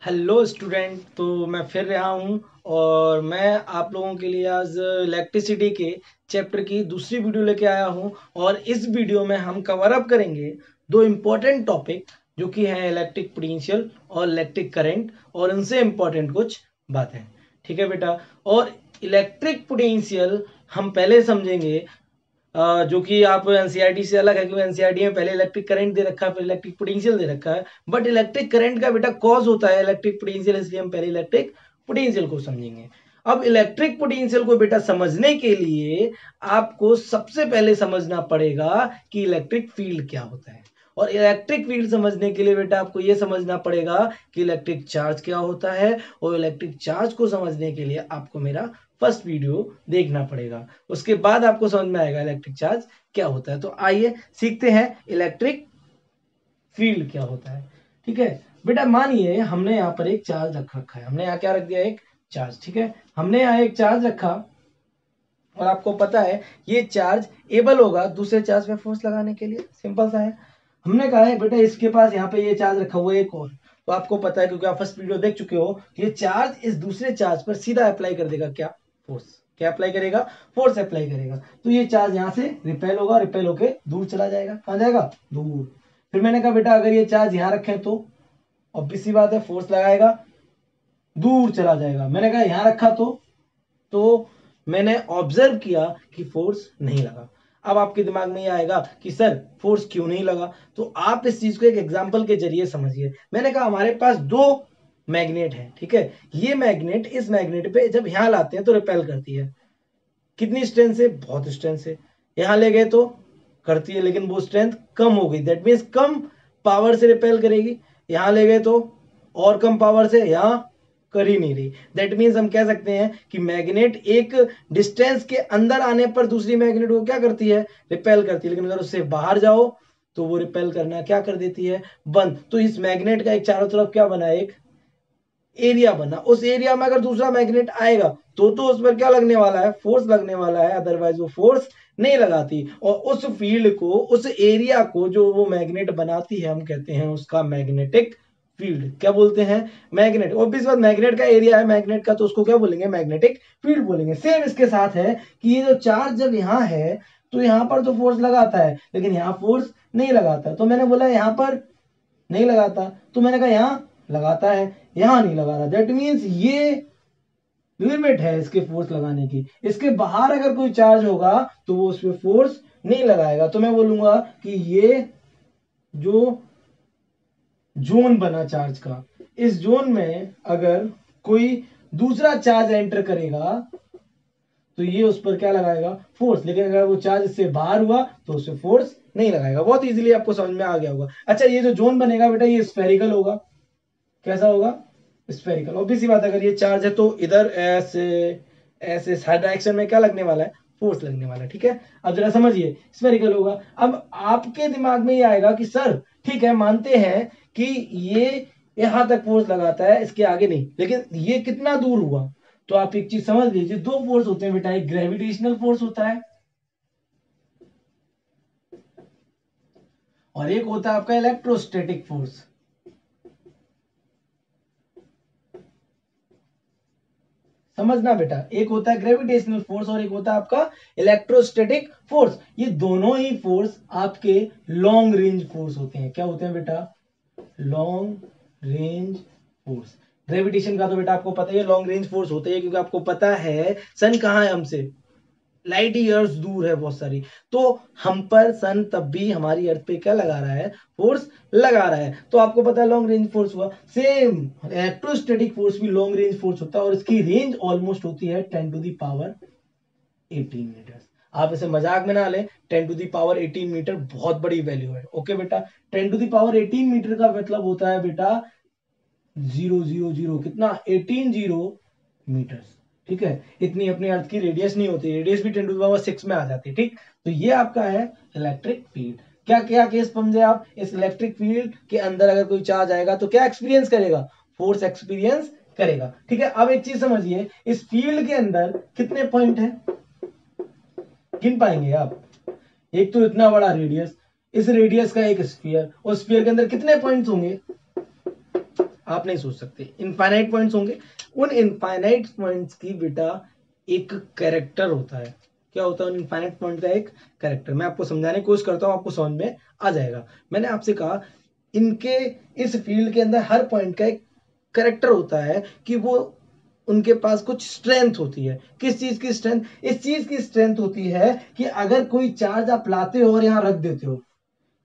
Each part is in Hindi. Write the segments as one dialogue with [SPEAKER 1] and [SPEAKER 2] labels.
[SPEAKER 1] Hello student. तो मैं फिर रहा हूँ और मैं आप लोगों के लिए आज इलेक्ट्रिसिटी के चैप्टर की दूसरी वीडियो लेके आया हूँ। और इस वीडियो में हम कवर अप करेंगे दो इम्पोर्टेंट टॉपिक जो कि हैं इलेक्ट्रिक पोटेंशियल और इलेक्ट्रिक करंट, और उनसे इम्पोर्टेंट कुछ बातें। ठीक है बेटा। और इलेक्ट्रिक पोटेंशियल हम पहले समझेंगे, जो कि आप एनसीईआरटी से अलग है, क्योंकि एनसीईआरटी में पहले इलेक्ट्रिक करंट दे रखा है, फिर इलेक्ट्रिक पोटेंशियल दे रखा है। बट इलेक्ट्रिक करंट का बेटा कॉज होता है इलेक्ट्रिक पोटेंशियल, इसलिए हम पहले इलेक्ट्रिक पोटेंशियल को समझेंगे। अब इलेक्ट्रिक पोटेंशियल को बेटा समझने के लिए आपको सबसे पहले समझना पड़ेगा कि इलेक्ट्रिक फील्ड क्या होता है। और इलेक्ट्रिक फील्ड समझने के लिए बेटा आपको यह समझना पड़ेगा कि इलेक्ट्रिक चार्ज क्या होता है। और इलेक्ट्रिक चार्ज को समझने के लिए आपको मेरा फर्स्ट वीडियो देखना पड़ेगा, उसके बाद आपको समझ में आएगा इलेक्ट्रिक चार्ज क्या होता है। तो आइए सीखते हैं इलेक्ट्रिक फील्ड क्या होता है। ठीक है बेटा, मानिए हमने यहाँ पर एक चार्ज रख रखा है। हमने यहाँ क्या रख दिया? एक चार्ज। ठीक है, हमने यहाँ एक चार्ज रखा और आपको पता है ये चार्ज एबल होगा दूसरे चार्ज पे फोर्स लगाने के लिए। सिंपल सा है। हमने कहा है बेटा इसके पास यहाँ पे ये चार्ज रखा हुआ है एक और, तो आपको पता है क्योंकि आप फर्स्ट वीडियो देख चुके हो, ये चार्ज इस दूसरे चार्ज पर सीधा अप्लाई कर देगा क्या? फोर्स। क्या अप्लाई करेगा? फोर्स अप्लाई करेगा। तो ये चार्ज यहाँ से रिपेल होगा, रिपेल होके दूर चला जाएगा। कहाँ जाएगा? दूर। फिर मैंने कहा बेटा अगर ये चार्ज यहाँ रखें तो ऑब्वियस सी बात है फोर्स लगाएगा, दूर चला जाएगा। मैंने कहा यहाँ रखा तो मैंने ऑब्जर्व किया कि फोर्स नहीं लगा। अब आपके दिमाग में ये आएगा कि सर फोर्स क्यों नहीं लगा, तो आप इस चीज को एक एग्जांपल के जरिए समझिए। मैंने कहा हमारे पास दो मैग्नेट है। ठीक है, ये मैग्नेट इस मैग्नेट पे जब यहां लाते हैं तो रिपेल करती है। कितनी स्ट्रेंथ से? बहुत स्ट्रेंथ से। यहां ले गए तो करती है, लेकिन वो स्ट्रेंथ कम हो गई, दैट मीन्स कम पावर से रिपेल करेगी। यहां ले गए तो और कम पावर से, यहां कर ही नहीं रही। दैट मीन्स हम कह सकते हैं कि मैग्नेट एक डिस्टेंस के अंदर आने पर दूसरी मैग्नेट को क्या करती है? रिपेल करती है। लेकिन अगर उससे बाहर जाओ तो वो रिपेल करना क्या कर देती है? बंद। तो इस मैग्नेट का एक चारों तरफ क्या बना? एक एरिया बना। उस एरिया में अगर दूसरा मैग्नेट आएगा तो उस पर क्या लगने वाला है? फोर्स लगने वाला है, अदरवाइज वो फोर्स नहीं लगाती। और उस फील्ड को, उस एरिया को जो वो मैग्नेट बनाती है, हम कहते हैं उसका मैग्नेटिक फील्ड। क्या बोलते हैं? मैग्नेट। ऑब्वियस बात, मैग्नेट का एरिया है मैग्नेट का, तो उसको क्या बोलेंगे? मैग्नेटिक फील्ड बोलेंगे। सेम इसके साथ है कि ये जो चार्ज जब यहाँ है तो यहाँ पर तो फोर्स लगाता है, लेकिन यहाँ फोर्स नहीं लगाता। तो मैंने बोला यहाँ पर नहीं लगाता, तो मैंने कहा यहाँ लगाता है, यहां नहीं लगा रहा। दैट मीन्स ये लिमिट है इसके फोर्स लगाने की। इसके बाहर अगर कोई चार्ज होगा तो वो उस पर फोर्स नहीं लगाएगा। तो मैं बोलूंगा कि ये जो जोन बना चार्ज का, इस जोन में अगर कोई दूसरा चार्ज एंटर करेगा तो ये उस पर क्या लगाएगा? फोर्स। लेकिन अगर वो चार्ज इससे बाहर हुआ तो उस पर फोर्स नहीं लगाएगा। बहुत इजीली आपको समझ में आ गया होगा। अच्छा, ये जो जोन बनेगा बेटा ये स्फेरिकल होगा। कैसा होगा? स्फेरिकल। ऑब्वियस सी बात, अगर ये चार्ज है तो इधर ऐसे ऐसे साइड डायरेक्शन में क्या लगने वाला है? फोर्स लगने वाला है। ठीक है, अब जरा समझिए, स्फेरिकल होगा। अब आपके दिमाग में ये आएगा कि सर ठीक है, मानते हैं कि ये यहां तक फोर्स लगाता है, इसके आगे नहीं, लेकिन ये कितना दूर हुआ? तो आप एक चीज समझ लीजिए, दो फोर्स होते हैं बेटा, एक ग्रेविटेशनल फोर्स होता है और एक होता है आपका इलेक्ट्रोस्टैटिक फोर्स। समझना बेटा, एक होता है ग्रेविटेशनल फोर्स और एक होता है आपका इलेक्ट्रोस्टैटिक फोर्स। ये दोनों ही फोर्स आपके लॉन्ग रेंज फोर्स होते हैं। क्या होते हैं बेटा? Long range force. ग्रेविटेशन का तो बेटा आपको पता है लॉन्ग रेंज फोर्स होता है, क्योंकि आपको पता है सन कहाँ है हमसे? लाइट ईयर्स दूर है बहुत सारी। तो हम पर सन तब भी हमारी अर्थ पे क्या लगा रहा है? फोर्स लगा रहा है। तो आपको पता है लॉन्ग रेंज फोर्स हुआ। सेम इलेक्ट्रोस्टैटिक फोर्स भी लॉन्ग रेंज फोर्स होता है और इसकी रेंज ऑलमोस्ट होती है 10⁻18 मीटर। आप इसे मजाक में ना लें, 10⁻18 मीटर बहुत बड़ी वैल्यू है। ओके बेटा, 10⁻18 मीटर का मतलब होता है बेटा 000 कितना? 18 मीटर। ठीक है, इतनी अपनी अर्थ की रेडियस नहीं होती, रेडियस भी 10⁻6 में आ जाती है। ठीक, तो ये आपका है इलेक्ट्रिक फील्ड। क्या क्या केस समझे आप? इस इलेक्ट्रिक फील्ड के अंदर अगर कोई चार्ज आएगा तो क्या एक्सपीरियंस करेगा? फोर्स एक्सपीरियंस करेगा। ठीक है, अब एक चीज समझिए, इस फील्ड के अंदर कितने पॉइंट हैं? गिन पाएंगे आप? एक तो इतना बड़ा रेडियस, इस रेडियस का एक स्फीयर, उस स्फीयर के अंदर कितने पॉइंट्स होंगे? आप नहीं सोच सकते। इनफाइनाइट पॉइंट्स होंगे, उन इनफाइनाइट पॉइंट्स की बेटा एक कैरेक्टर होता है। क्या होता है उन इनफाइनाइट पॉइंट का? एक कैरेक्टर। मैं आपको समझाने की कोशिश करता हूँ, आपको समझ में आ जाएगा। मैंने आपसे कहा इनके इस फील्ड के अंदर हर पॉइंट का एक कैरेक्टर होता है कि वो उनके पास कुछ स्ट्रेंथ होती है। किस चीज की स्ट्रेंथ? इस चीज की स्ट्रेंथ होती है कि अगर कोई चार्ज आप लाते हो और यहां रख देते हो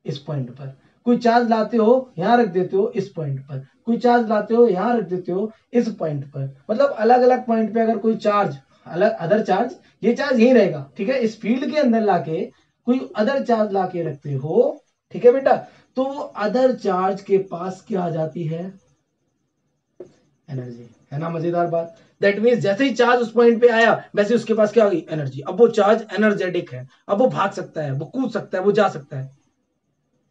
[SPEAKER 1] इस पॉइंट पर, कोई चार्ज लाते हो यहां रख देते हो इस पॉइंट पर, कोई चार्ज लाते हो यहां रख देते हो इस पॉइंट पर, मतलब अलग अलग पॉइंट पे अगर कोई चार्ज, अलग अदर चार्ज, ये चार्ज यही रहेगा, ठीक है, इस फील्ड के अंदर लाके कोई अदर चार्ज लाके रखते हो, ठीक है बेटा, तो वो अदर चार्ज के पास क्या आ जाती है? एनर्जी। है ना मजेदार बात? दैट मीन्स जैसे ही चार्ज उस पॉइंट पे आया वैसे उसके पास क्या आ गई? एनर्जी। अब वो चार्ज एनर्जेटिक है, अब वो भाग सकता है, वो कूद सकता है, वो जा सकता है।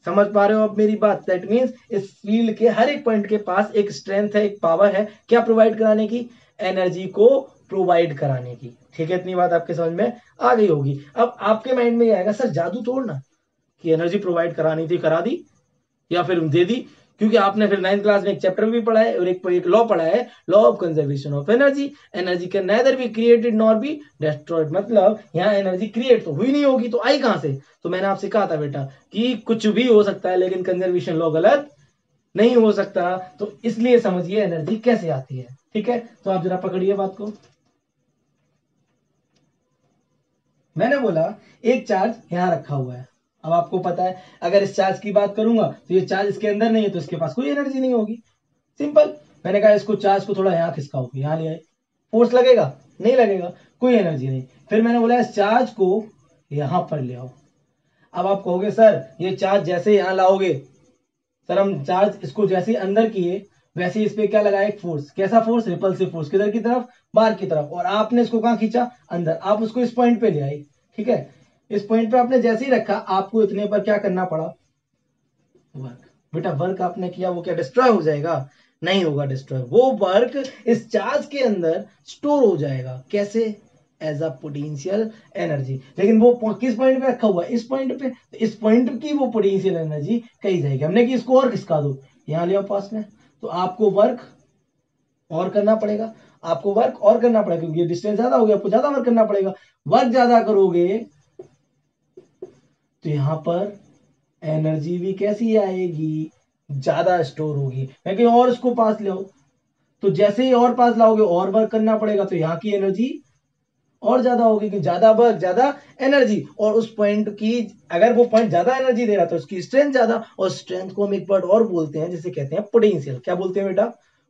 [SPEAKER 1] समझ पा रहे हो अब मेरी बात? दैट मीन्स इस फील्ड के हर एक पॉइंट के पास एक स्ट्रेंथ है, एक पावर है, क्या प्रोवाइड कराने की? एनर्जी को प्रोवाइड कराने की। ठीक है, इतनी बात आपके समझ में आ गई होगी। अब आपके माइंड में ये आएगा, सर जादू तोड़ना कि एनर्जी प्रोवाइड करानी थी, करा दी, या फिर दे दी, क्योंकि आपने फिर 9th क्लास में एक चैप्टर भी पढ़ा है और एक लॉ पढ़ा है, law of conservation of energy. Energy can nether be created nor be destroyed, मतलब यहाँ एनर्जी क्रिएट तो हुई नहीं होगी तो आई कहां से? तो मैंने आपसे कहा था बेटा कि कुछ भी हो सकता है लेकिन कंजर्वेशन लॉ गलत नहीं हो सकता, तो इसलिए समझिए एनर्जी कैसे आती है। ठीक है, तो आप जरा पकड़िए बात को। मैंने बोला एक चार्ज यहां रखा हुआ है, अब आपको पता है अगर इस चार्ज की बात करूंगा तो ये चार्ज इसके अंदर नहीं है तो इसके पास कोई एनर्जी नहीं होगी, सिंपल। मैंने कहा इसको चार्ज को थोड़ा यहां खिसकाओ, यहां ले आए, फोर्स लगेगा? नहीं लगेगा, कोई एनर्जी नहीं। फिर मैंने बोला इस चार्ज को यहां पर ले आओ। अब आप कहोगे सर ये चार्ज जैसे यहां लाओगे, सर हम चार्ज इसको जैसे अंदर किए वैसे इस पे क्या लगा? एक फोर्स। कैसा फोर्स? Repulsive force. किधर की तरफ? बाहर की तरफ। और आपने इसको कहां खींचा? अंदर। आप उसको इस पॉइंट पे ले आए, ठीक है, इस पॉइंट पे आपने जैसे ही रखा, आपको इतने पर क्या करना पड़ा? वर्क। बेटा वर्क आपने किया, वो क्या डिस्ट्रॉय हो जाएगा? नहीं होगा डिस्ट्रॉय, वो वर्क इस चार्ज के अंदर स्टोर हो जाएगा। कैसे? As a potential energy. लेकिन वो किस पॉइंट पे रखा हुआ है? इस पॉइंट पे। तो इस पॉइंट की वो पोटेंशियल एनर्जी कही जाएगी। हमने कि इसको और खिसका दो, यहां ले आओ पास में, तो आपको वर्क और करना पड़ेगा, आपको वर्क और करना पड़ेगा, क्योंकि ये डिस्टेंस ज्यादा हो गया, आपको ज्यादा वर्क करना पड़ेगा। वर्क ज्यादा करोगे तो यहां पर एनर्जी भी कैसी आएगी? ज्यादा स्टोर होगी। मैं कहीं और इसको पास ले आओ, तो जैसे ही और पास लाओगे और वर्क करना पड़ेगा, तो यहाँ की एनर्जी और ज्यादा होगी, कि ज्यादा वर्क ज्यादा एनर्जी। और उस पॉइंट की, अगर वो पॉइंट ज्यादा एनर्जी दे रहा तो उसकी स्ट्रेंथ ज्यादा, और स्ट्रेंथ को हम एक वर्ड और बोलते हैं जिसे कहते हैं पोटेंशियल। क्या बोलते हैं बेटा?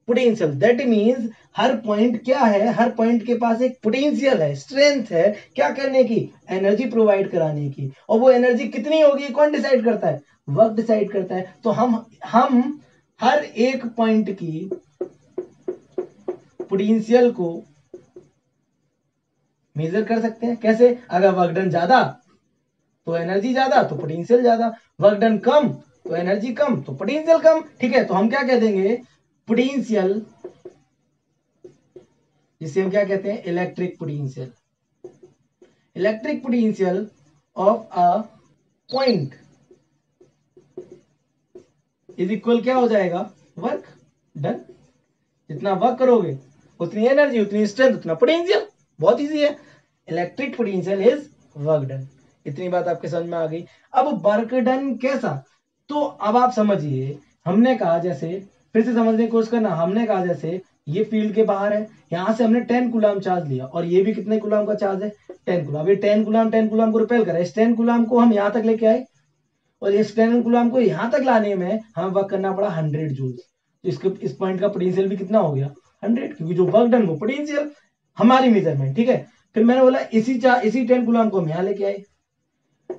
[SPEAKER 1] Potential. That means her point क्या है? हर पॉइंट के पास एक पोटेंशियल है, स्ट्रेंथ है, क्या करने की? एनर्जी प्रोवाइड कराने की। और वो एनर्जी कितनी होगी कौन डिसाइड करता है? वर्क डिसाइड करता है। तो हम हर एक पॉइंट की पोटेंशियल को मेजर कर सकते हैं। कैसे? अगर वर्क डन ज्यादा तो एनर्जी ज्यादा, तो पोटेंशियल ज्यादा। वर्क डन कम तो एनर्जी कम, तो पोटेंशियल कम। ठीक है, तो हम क्या कह देंगे? पोटेंशियल, जिसे हम क्या कहते हैं? Electric potential. Electric potential of a point is equal क्या हो जाएगा? Work done. जितना वर्क करोगे उतनी एनर्जी, उतनी स्ट्रेंथ, उतना पोटेंशियल। बहुत इजी है। Electric potential is work done. इतनी बात आपके समझ में आ गई। अब वर्क डन कैसा? तो अब आप समझिए, हमने कहा जैसे, फिर से समझने की कोशिश करना, हमने कहा जैसे ये फील्ड के बाहर है, यहां से हमने 10 कूलम चार्ज लिया, और ये भी कितने कूलम का चार्ज है? 10 कूलम। ये 10 कूलम को रिपेल करा, इस 10 कूलम को हम यहां तक लेके आए, और इस 10 कूलम को यहां तक लाने में हमें वर्क करना पड़ा 100 जूल्स। तो इसके इस पॉइंट का पोटेंशियल भी कितना हो गया? 100, क्योंकि जो वर्क डन वो पोटेंशियल, हमारी मेजरमेंट। ठीक है, फिर मैंने बोला इसी 10 कूलम को हम यहां लेके आए,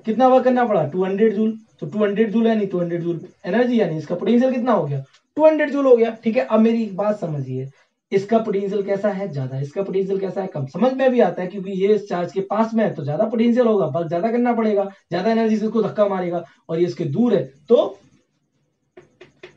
[SPEAKER 1] कितना वर्क करना पड़ा? 200 जूल। तो 200 जूल यानी 200 जूल एनर्जी, यानी इसका पोटेंशियल कितना हो गया? 200 जूल हो गया। ठीक है, अब मेरी एक बात समझिए, इसका पोटेंशियल कैसा है? ज्यादा। इसका पोटेंशियल कैसा है? कम। समझ में भी आता है, क्योंकि ये इस चार्ज के पास में है तो ज्यादा पोटेंशियल होगा, वर्क ज्यादा करना पड़ेगा, ज्यादा एनर्जी से इसको धक्का मारेगा। और ये इसके दूर है तो,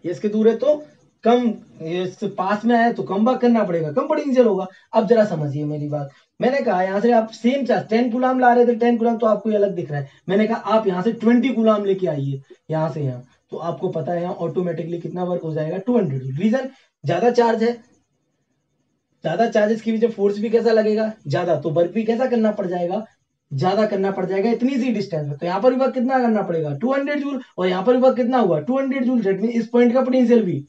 [SPEAKER 1] ये इसके दूर है तो कम, ये इसके पास में आया तो कम वर्क करना पड़ेगा, कम पोटेंशियल होगा। अब जरा समझिए मेरी बात। मैंने कहा यहां से आप सेम चार्ज 10 कूलम ला रहे थे, 10 कूलम तो आपको ये अलग दिख रहा है। मैंने कहा आप यहां से 20 कूलम लेके आइए, यहां से यहां, तो आपको पता है यहां ऑटोमेटिकली कितना वर्क हो जाएगा? 200 जूल। रीजन? ज्यादा चार्ज है, ज्यादा चार्जेस की वजह फोर्स भी कैसा लगेगा, ज्यादा, तो वर्क भी कैसा करना पड़ जाएगा, ज्यादा करना पड़ जाएगा इतनी सी डिस्टेंस में। तो यहाँ पर भी वर्क कितना करना पड़ेगा 200 जूल, और यहाँ पर भी वर्क कितना हुआ 200 जूल। दैट मीन इस पॉइंट का पोटेंशियल भी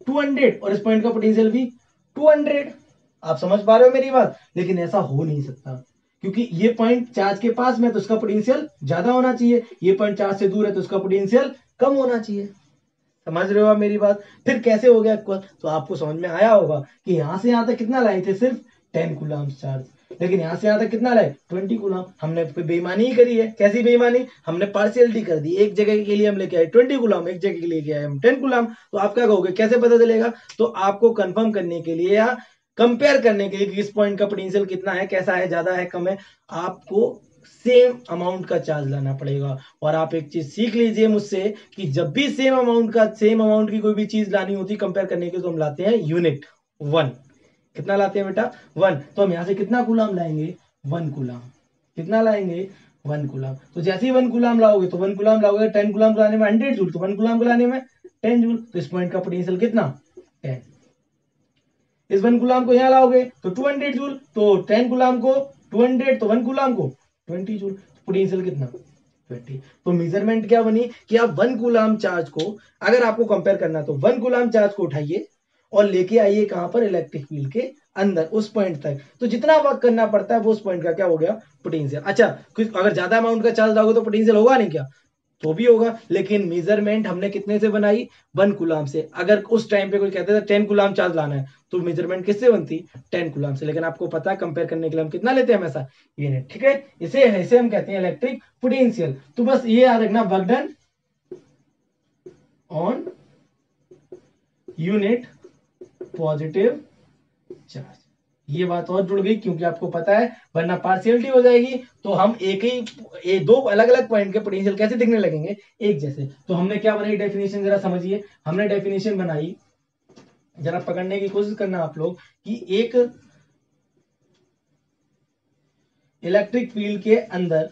[SPEAKER 1] 200 और इस पॉइंट का पोटेंशियल भी 200। आप समझ पा रहे हो मेरी बात। लेकिन ऐसा हो नहीं सकता, क्योंकि ये पॉइंट चार्ज के पास में तो उसका पोटेंशियल ज्यादा होना चाहिए, ये पॉइंट चार्ज से दूर है तो उसका पोटेंशियल कम होना चाहिए। समझ रहे हो आप मेरी बात। फिर कैसे हो गया इक्वल, तो आपको समझ में आया होगा कि यहां से यहां तक कितना लाए थे, सिर्फ 10 कूलम चार्ज, लेकिन यहां से यहां तक कितना लाए 20 कूलम। हमने बेईमानी ही करी है। कैसी बेईमानी, हमने पार्शियलिटी कर दी। एक जगह के लिए हम लेके आए 20 कूलम, एक जगह के लिए आए हम 10 कूलम। तो आप क्या कहोगे, कैसे पता चलेगा। तो आपको कंफर्म करने के लिए या कंपेयर करने के लिए कि इस पॉइंट का पोटेंशियल कितना है, कैसा है, ज्यादा है, कम है, आपको सेम अमाउंट का चार्ज लाना पड़ेगा। और आप एक चीज सीख लीजिए मुझसे कि जब भी सेम अमाउंट की कोई भी चीज लानी होती कंपेयर करने के, तो हम लाते हैं यूनिट 1। कितना लाते हैं बेटा 1। तो हम यहां से कितना कूलम लाएंगे 1 कूलम। कितना लाएंगे 1 कूलम। तो जैसे ही 1 कूलम लाओगे तो 1 कूलम लाओगे, 10 कूलम को लाने में 100 जूल, तो 1 कूलम को लाने में 10 जूल। तो इस पॉइंट का पोटेंशियल कितना 10। इस 1 कूलम को यहां लाओगे तो 200 जूल, तो 10 कूलम को 200, तो 1 कूलम को 20 जूल। पोटेंशियल कितना 20। तो मेजरमेंट क्या बनी कि आप 1 कूलम चार्ज को, अगर आपको कंपेयर करना तो 1 कूलम चार्ज को उठाइए और लेके आइए कहां पर, इलेक्ट्रिक फील्ड के अंदर उस पॉइंट तक। तो जितना वर्क करना पड़ता है वो उस पॉइंट का क्या हो गया पोटेंशियल। अच्छा, अगर ज्यादा अमाउंट का चार्ज लाओगे तो पोटेंशियल होगा नहीं क्या, तो भी होगा। लेकिन मेजरमेंट हमने कितने से बनाई 1 कूलम से। अगर उस टाइम पे कोई कहते था 10 कूलम चार्ज लाना है तो मेजरमेंट किससे बनती 10 कूलम से। लेकिन आपको पता है कंपेयर करने के लिए हम कितना लेते हैं हमेशा यूनिट। ठीक है, इसे हम कहते हैं इलेक्ट्रिक पोटेंशियल। तो बस ये याद रखना, work done on unit positive charge. ये बात और जुड़ गई क्योंकि आपको पता है, वरना पार्शियलिटी हो जाएगी तो हम दो अलग अलग पॉइंट के पोटेंशियल कैसे दिखने लगेंगे, एक जैसे। तो हमने क्या बनाई डेफिनेशन, जरा समझिए। हमने डेफिनेशन बनाई, जरा पकड़ने की कोशिश करना आप लोग, कि एक इलेक्ट्रिक फील्ड के अंदर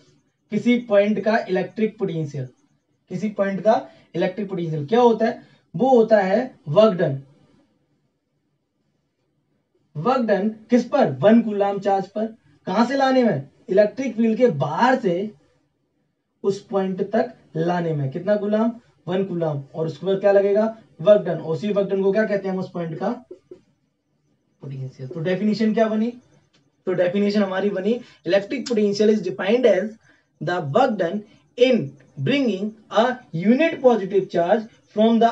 [SPEAKER 1] किसी पॉइंट का इलेक्ट्रिक पोटेंशियल, किसी पॉइंट का इलेक्ट्रिक पोटेंशियल क्या होता है, वो होता है वर्क डन। वर्क डन किस पर 1 कूलम चार्ज पर। कहां से लाने में, इलेक्ट्रिक फील्ड के बाहर से उस पॉइंट तक लाने में। कितना कूलम 1 कूलम, और उसके बाद क्या लगेगा वर्क डन। उसी वर्क डन को क्या कहते हैं, उस पॉइंट का पोटेंशियल। तो डेफिनेशन क्या बनी, तो डेफिनेशन हमारी बनी, electric potential is defined as the work done in bringing a unit positive charge from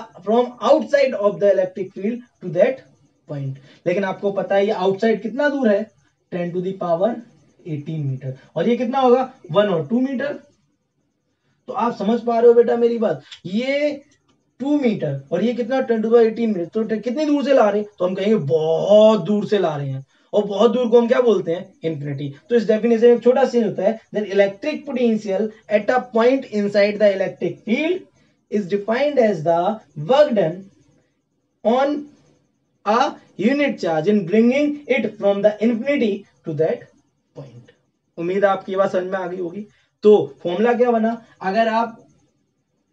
[SPEAKER 1] outside of the electric field to that point. लेकिन आपको पता है ये आउटसाइड कितना दूर है 10 टू द पावर 18 मीटर, और ये कितना होगा 1 और 2 मीटर। तो आप समझ पा रहे हो बेटा मेरी बात, ये 2 मीटर और ये कितना 10 टू द 18 मीटर। तो कितनी दूर से ला रहे हैं, तो हम कहेंगे बहुत दूर से ला रहे हैं, और बहुत दूर को हम क्या बोलते हैं इन्फिनिटी। तो इस डेफिनेशन में एक छोटा चेंज होता है, then electric potential at a point inside the electric field is defined as the work done on a unit charge in bringing it from the infinity to that point. उम्मीद है आपकी बात समझ में आ गई होगी। तो फॉर्मूला क्या बना, अगर आप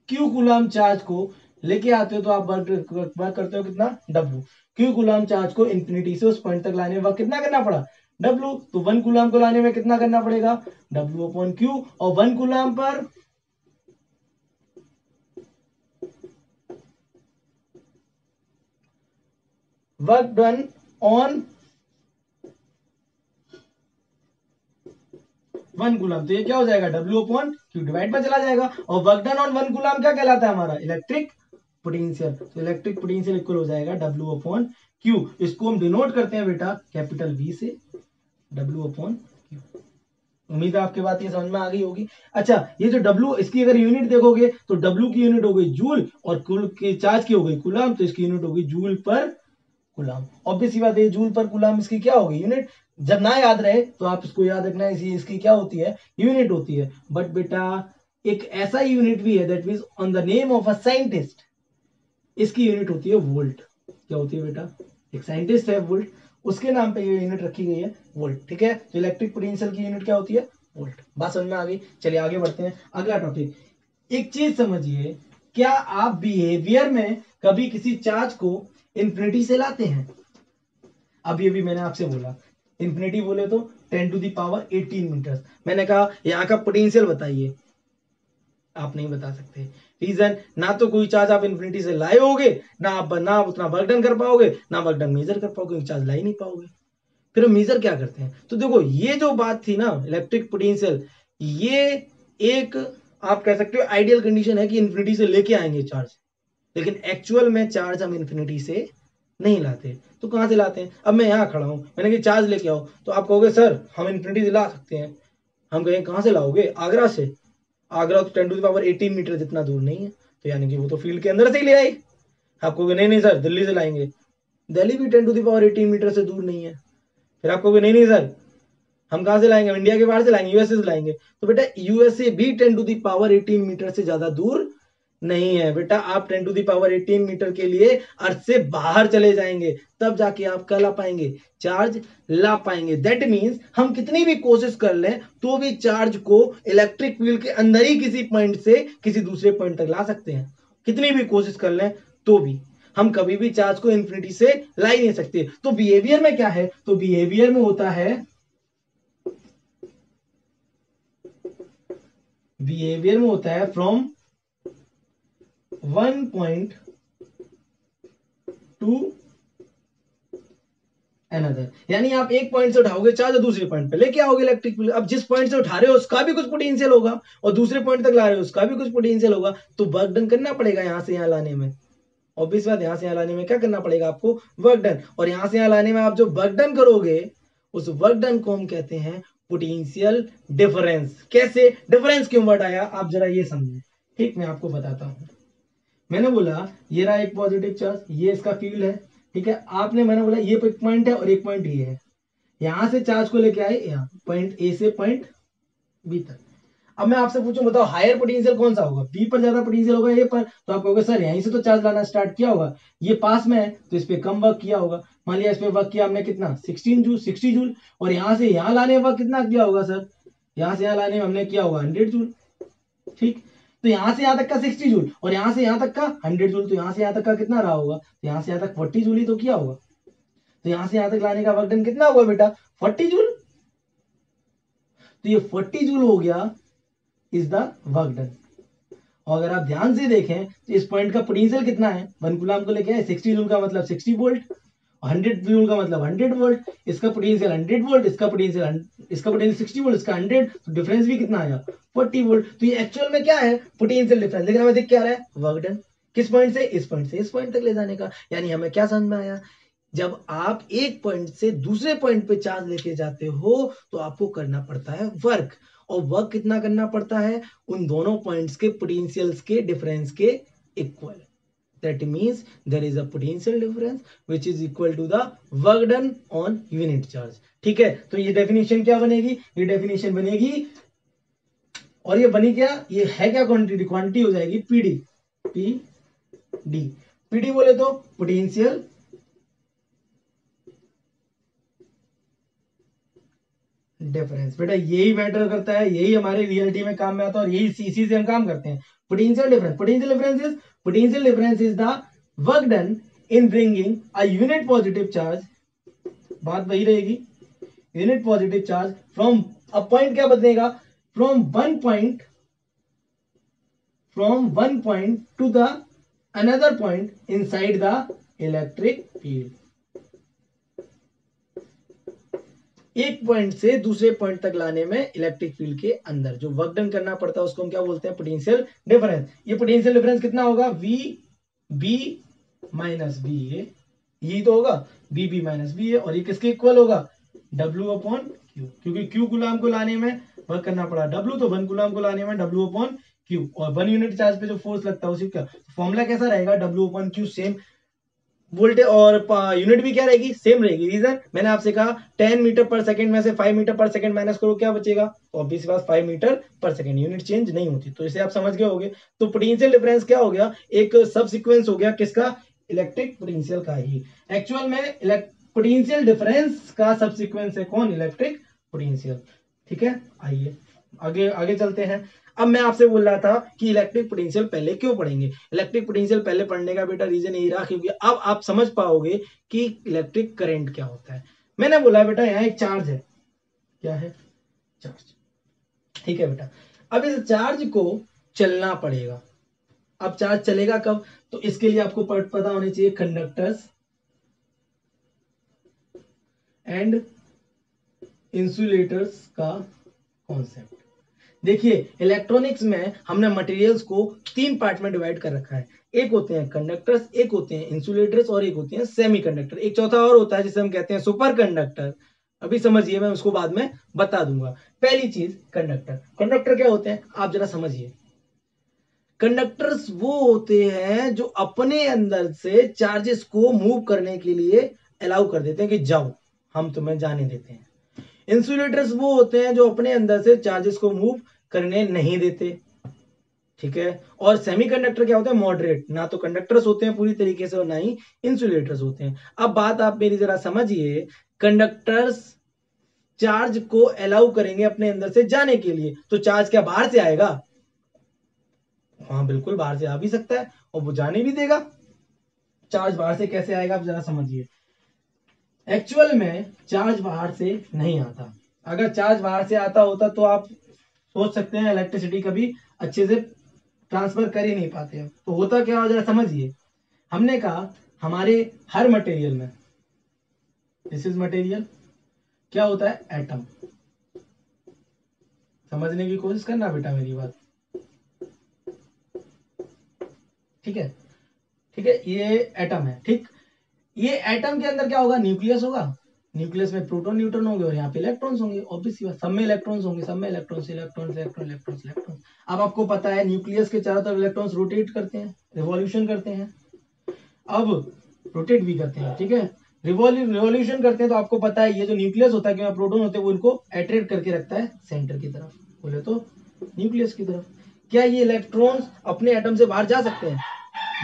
[SPEAKER 1] क्यू कूलम चार्ज को लेके आते हो तो आप वर्क करते हो कितना W। क्यू कूलम चार्ज को इंफिनिटी से उस पॉइंट तक लाने में वर्क कितना करना पड़ा W। तो 1 कूलम को लाने में कितना करना पड़ेगा W अपॉन क्यू, और 1 coulomb per work done on 1 coulomb, तो ये क्या हो जाएगा W अपॉन क्यू, डिवाइड में चला जाएगा। और वर्क डन ऑन 1 कूलम क्या कहलाता है हमारा इलेक्ट्रिक पोटेंशियल। तो इलेक्ट्रिक पोटेंशियल इक्वल हो जाएगा W अपॉन क्यू। इसको हम डिनोट करते हैं बेटा कैपिटल V से, W अपॉन क्यू। उम्मीद है आपके बात ये समझ में आ गई होगी। अच्छा, ये जो W, इसकी अगर यूनिट देखोगे तो W की यूनिट हो गई जूल, और कुल की चार्ज की हो गई कूलम, तो इसकी यूनिट हो गई जूल पर कूलम। ऑब्वियस सी बात है, जूल पर कूलम इसकी क्या होगी यूनिट। जब ना याद रहे तो आप इसको याद रखना, इसकी क्या होती है यूनिट होती है। बट बेटा एक ऐसा यूनिट भी है that means on the name of a scientist, इसकी यूनिट होती है वोल्ट। क्या होती है बेटा, एक साइंटिस्ट है वोल्ट, उसके नाम पे ये यूनिट रखी गई है वोल्ट। ठीक है, तो इलेक्ट्रिक पोटेंशियल की यूनिट क्या होती है वोल्ट। बात समझ में आ गई। चलिए आगे बढ़ते हैं, अगला टॉपिक। एक चीज समझिए, क्या आप बिहेवियर में कभी किसी चार्ज को इन्फिनिटी से लाते हैं। अब ये भी मैंने आपसे बोला, इन्फिनिटी बोले तो 10 टू द पावर 18 मीटर। मैंने कहा यहाँ का पोटेंशियल बताइए, आप नहीं बता सकते। रीजन, ना तो कोई चार्ज आप इन्फिनिटी से लाए होगे, ना उतना वर्क डन कर पाओगे, ना वर्क डन मेजर कर पाओगे, चार्ज ला ही नहीं पाओगे। फिर हम मेजर क्या करते हैं? तो देखो ये जो बात थी ना इलेक्ट्रिक पोटेंशियल, ये एक आप कह सकते हो आइडियल कंडीशन है कि इन्फिनिटी से लेके आएंगे चार्ज, लेकिन एक्चुअल में चार्ज हम इन्फिनिटी से नहीं लाते। तो कहां से लाते हैं? अब मैं यहाँ खड़ा हूं, मैंने कहा चार्ज लेके आओ, तो आप कहोगे सर हम इन्फिनिटी से ला सकते हैं। हम कहें कहां से लाओगे? आगरा से। आगरा तो 10 टू द पावर 18 मीटर जितना दूर नहीं है, तो यानी कि वो तो फील्ड के अंदर से ही ले आई। आप कहोगे नहीं नहीं सर दिल्ली से लाएंगे, दिल्ली भी 10 टू द पावर 18 मीटर से दूर नहीं है। फिर आप कहोगे नहीं नहीं सर हम कहां से लाएंगे? इंडिया के बाहर से लाएंगे, यूएसए से लाएंगे। तो बेटा यूएसए भी 10 टू द पावर 18 मीटर से ज्यादा दूर नहीं है। बेटा आप 10 टू द पावर 18 मीटर के लिए अर्थ से बाहर चले जाएंगे, तब जाके आप क्या ला पाएंगे? चार्ज ला पाएंगे। दैट मीन्स हम कितनी भी कोशिश कर लें तो भी चार्ज को इलेक्ट्रिक फील्ड के अंदर ही किसी पॉइंट से किसी दूसरे पॉइंट तक ला सकते हैं। कितनी भी कोशिश कर लें तो भी हम कभी भी चार्ज को इन्फिनिटी से ला ही नहीं सकते। तो बिहेवियर में क्या है? तो बिहेवियर में होता है, बिहेवियर में होता है from one point two another, यानी आप एक पॉइंट से उठाओगे चार्ज और दूसरे पॉइंट पे लेके आओगे इलेक्ट्रिक फील्ड। अब जिस पॉइंट से उठा रहे हो उसका भी कुछ पोटेंशियल होगा और दूसरे पॉइंट तक ला रहे हो उसका भी कुछ पोटेंशियल होगा, तो वर्क डन करना पड़ेगा यहां से यहां लाने में। ऑब्वियस बात, यहां से यहां लाने में क्या करना पड़ेगा आपको? Work done. और यहां से यहां लाने में आप जो वर्क डन करोगे उस वर्क डन को हम कहते हैं पोटेंशियल डिफरेंस। कैसे? डिफरेंस क्यों वर्ड आया आप जरा ये समझें। ठीक, मैं आपको बताता हूं। मैंने बोला ये रहा एक पॉजिटिव चार्ज, ये इसका फील्ड है, ठीक है। आपने मैंने बोला ये एक पॉइंट है और एक पॉइंट ये है, यहां से चार्ज को लेके आए यहाँ पॉइंट ए से पॉइंट बी तक। अब मैं आपसे पूछूं बताओ हायर पोटेंशियल कौन सा होगा? बी पर ज्यादा पोटेंशियल होगा ए पर? तो आप कहोगे सर यहीं से तो चार्ज लाना स्टार्ट किया होगा, ये पास में है तो इस पे कम वर्क किया होगा। मान लिया इस पे वर्क किया हमने कितना? 60 जूल, और यहां से यहां लाने में वर्क कितना किया होगा सर? यहां से यहां लाने में हमने किया होगा 100 जूल। ठीक, तो यहां से यहां तक का 60 जूल और यहां से यहां तक का 100 जूल, तो यहां से यहां तक का कितना रहा होगा? तो यहां से यहां तक 40 जूल ही तो किया होगा। तो यहां से यहां तक लाने का वर्क डन कितना होगा बेटा? 40 जूल। तो ये 40 जूल हो गया इज द वर्क डन। और अगर आप ध्यान से देखें तो इस पॉइंट का पोटेंशियल कितना है? 1 कूलम को लेके आए, 60 जूल का मतलब 60 वोल्ट, 100 जूल का मतलब 100 वोल्ट। इसका पोटेंशियल 100 वोल्ट, इसका पोटेंशियल 60 वोल्ट, इसका 100, तो डिफरेंस भी कितना आया? 40 वोल्ट। तो ये एक्चुअल में क्या है? Potential difference. लेकिन हमें दिख क्या रहा है? Work done. किस पॉइंट से? इस पॉइंट से इस पॉइंट तक ले जाने का। यानी हमें क्या समझ में आया? जब आप एक पॉइंट से दूसरे पॉइंट पे चार्ज लेके जाते हो तो आपको करना पड़ता है वर्क, और वर्क कितना करना पड़ता है? उन दोनों पॉइंट्स के पोटेंशियल्स के डिफरेंस के equal. That means there is a potential difference which is equal to the work done on unit charge. ठीक है, तो ये डेफिनेशन क्या बनेगी? ये डेफिनेशन बनेगी, और ये बनी क्या? ये है क्या? क्वांटिटी, क्वांटिटी हो जाएगी पीडी। पीडी, पीडी बोले तो पोटेंशियल डिफरेंस। बेटा यही मैटर करता है, यही हमारे रियलिटी में काम में आता है और यही इसी से हम काम करते हैं। Potential difference, potential difference is the work done in bringing a unit positive charge, बात वही रहेगी, unit positive charge from a point, क्या बदलेगा? From one point two the another point inside the electric field. एक पॉइंट से दूसरे पॉइंट तक लाने में इलेक्ट्रिक फील्ड के अंदर जो वर्क डन करना पड़ता है उसको हम क्या बोलते हैं? Potential difference. ये पोटेंशियल डिफरेंस कितना होगा? वी बी माइनस बी ए, यही तो होगा, बी बी माइनस बी ए। और ये किसके इक्वल होगा? डब्ल्यू अपॉन क्यू, क्योंकि क्यू कूलम को लाने में वर्क करना पड़ा डब्ल्यू, तो 1 कूलम को लाने में डब्ल्यू अपॉन क्यू, और 1 यूनिट चार्ज पे जो फोर्स लगता है उसी का फॉर्मूला कैसा रहेगा? W upon Q. Same voltage और यूनिट भी क्या रहेगी? सेम रहेगी। रीजन, मैंने आपसे कहा 10 मीटर पर सेकंड में से 5 मीटर पर सेकंड माइनस करो, क्या बचेगा? तो ऑब्वियस बात 5 मीटर पर सेकंड, यूनिट चेंज नहीं होती। तो इसे आप समझ गए होंगे। तो पोटेंशियल डिफरेंस क्या हो गया? एक सब सीक्वेंस हो गया किसका? इलेक्ट्रिक पोटेंशियल का ही। एक्चुअल में पोटेंशियल डिफरेंस का सब सीक्वेंस है कौन? Electric potential. ठीक है, आइए आगे आगे चलते हैं। अब मैं आपसे बोल रहा था कि इलेक्ट्रिक पोटेंशियल पहले क्यों पढ़ेंगे। इलेक्ट्रिक पोटेंशियल पहले पढ़ने का बेटा रीजन यही रहा क्योंकि अब आप समझ पाओगे कि इलेक्ट्रिक करंट क्या होता है। मैंने बोला बेटा यहाँ एक चार्ज है, क्या है, चार्ज, ठीक है बेटा। अब इस चार्ज को चलना पड़ेगा। अब चार्ज चलेगा कब, तो इसके लिए आपको पता होने चाहिए कंडक्टर्स एंड इंसुलेटर्स का कॉन्सेप्ट। देखिए इलेक्ट्रॉनिक्स में हमने मटेरियल्स को 3 पार्ट में डिवाइड कर रखा है। एक होते हैं कंडक्टर्स, एक होते हैं इंसुलेटर्स और एक होते हैं सेमीकंडक्टर। एक चौथा और होता है जिसे हम कहते हैं सुपर कंडक्टर। अभी समझिए, मैं उसको बाद में बता दूंगा। पहली चीज कंडक्टर। कंडक्टर क्या होते हैं आप जरा समझिए। कंडक्टर्स वो होते हैं जो अपने अंदर से चार्जेस को मूव करने के लिए अलाउ कर देते हैं कि जाओ, हम तुम्हें जाने देते हैं। इंसुलेटर्स वो होते हैं जो अपने अंदर से चार्जेस को मूव करने नहीं देते, ठीक है। और सेमीकंडक्टर क्या होता है, मॉडरेट, ना तो कंडक्टर्स होते हैं पूरी तरीके से और ना ही इंसुलेटर्स होते हैं। अब बात आप मेरी जरा समझिए, कंडक्टर्स चार्ज को अलाउ करेंगे अपने अंदर से जाने के लिए, तो चार्ज क्या बाहर से आएगा, हाँ बिल्कुल बाहर से आ भी सकता है और वो जाने भी देगा। चार्ज बाहर से कैसे आएगा आप जरा समझिए। एक्चुअल में चार्ज बाहर से नहीं आता। अगर चार्ज बाहर से आता होता तो आप सोच सकते हैं इलेक्ट्रिसिटी कभी अच्छे से ट्रांसफर कर ही नहीं पाते हैं। तो होता क्या हो, जरा समझिए। हमने कहा हमारे हर मटेरियल में, दिस इज मटेरियल, क्या होता है, एटम। समझने की कोशिश करना बेटा मेरी बात, ठीक है, ठीक है। ये एटम है, ठीक। ये एटम के अंदर क्या होगा, न्यूक्लियस होगा। न्यूक्लियस में प्रोटॉन न्यूट्रॉन होंगे और यहाँ पे इलेक्ट्रॉन्स होंगे। ऑब्वियसली बात, सब में इलेक्ट्रॉन्स होंगे, सब में electrons electrons electron electrons electrons. अब आपको पता है न्यूक्लियस के चारों तरफ इलेक्ट्रॉन्स रोटेट करते हैं, रिवॉल्यूशन करते हैं। अब रोटेट भी करते हैं, ठीक है, रिवॉल्यूशन करते हैं। तो आपको पता है ये जो न्यूक्लियस होता है, क्योंकि प्रोटॉन होते हैं, वो इनको अट्रैक्ट करके रखता है सेंटर की तरफ, बोले तो न्यूक्लियस की तरफ। क्या ये इलेक्ट्रॉन्स अपने एटम से बाहर जा सकते हैं,